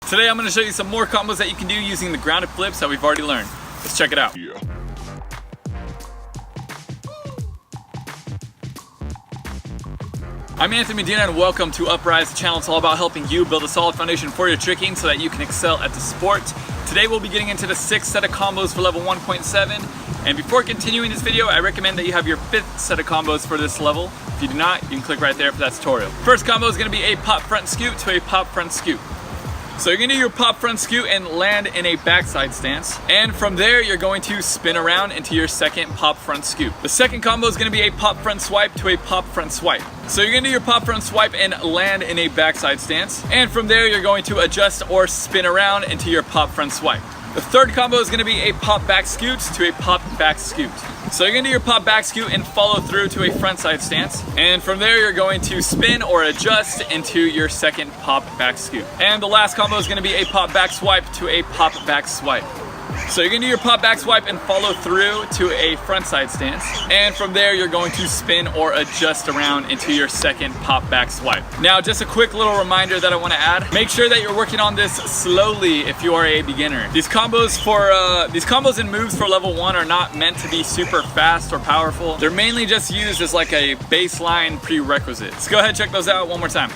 Today I'm going to show you some more combos that you can do using the grounded flips that we've already learned. Let's check it out. Yeah. I'm Anthony Medina and welcome to Upraiz, the channel. It's all about helping you build a solid foundation for your tricking so that you can excel at the sport. Today we'll be getting into the 6th set of combos for level 1.7. And before continuing this video, I recommend that you have your 5th set of combos for this level. If you do not, you can click right there for that tutorial. First combo is going to be a pop front scoot to a pop front scoot. So you're going to do your pop front scoot and land in a backside stance. And from there, you're going to spin around into your second pop front scoot. The second combo is going to be a pop front swipe to a pop front swipe. So you're going to do your pop front swipe and land in a backside stance. And from there, you're going to adjust or spin around into your pop front swipe. The third combo is going to be a pop back scoot to a pop back scoot. So you're going to do your pop back scoot and follow through to a front side stance. And from there, you're going to spin or adjust into your second pop back scoot. And the last combo is going to be a pop back swipe to a pop back swipe. So you're going to do your pop back swipe and follow through to a front side stance. And from there, you're going to spin or adjust around into your second pop back swipe. Now, just a quick little reminder that I want to add. Make sure that you're working on this slowly if you are a beginner. These combos and moves for level 1 are not meant to be super fast or powerful. They're mainly just used as like a baseline prerequisite. Let's go ahead and check those out one more time.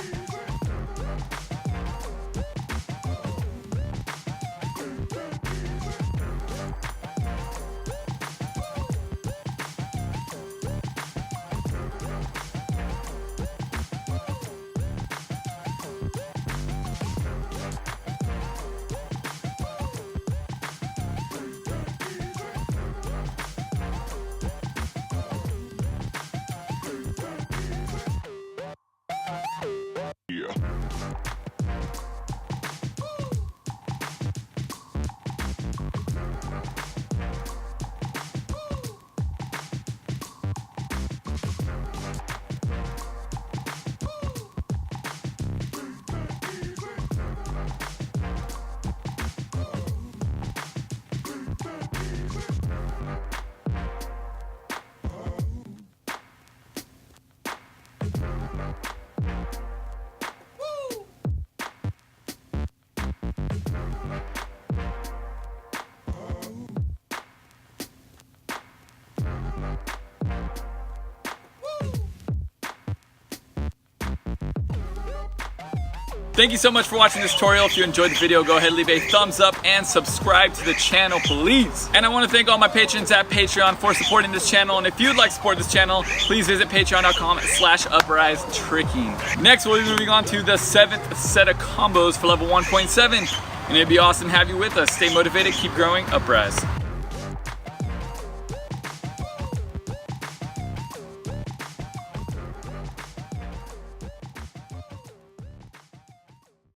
Yeah. Thank you so much for watching this tutorial. If you enjoyed the video, go ahead and leave a thumbs up and subscribe to the channel, please. And I want to thank all my patrons at Patreon for supporting this channel. And if you'd like to support this channel, please visit patreon.com/Upraiz Tricking. Next, we'll be moving on to the 7th set of combos for level 1.7. And it'd be awesome to have you with us. Stay motivated, keep growing, Upraiz.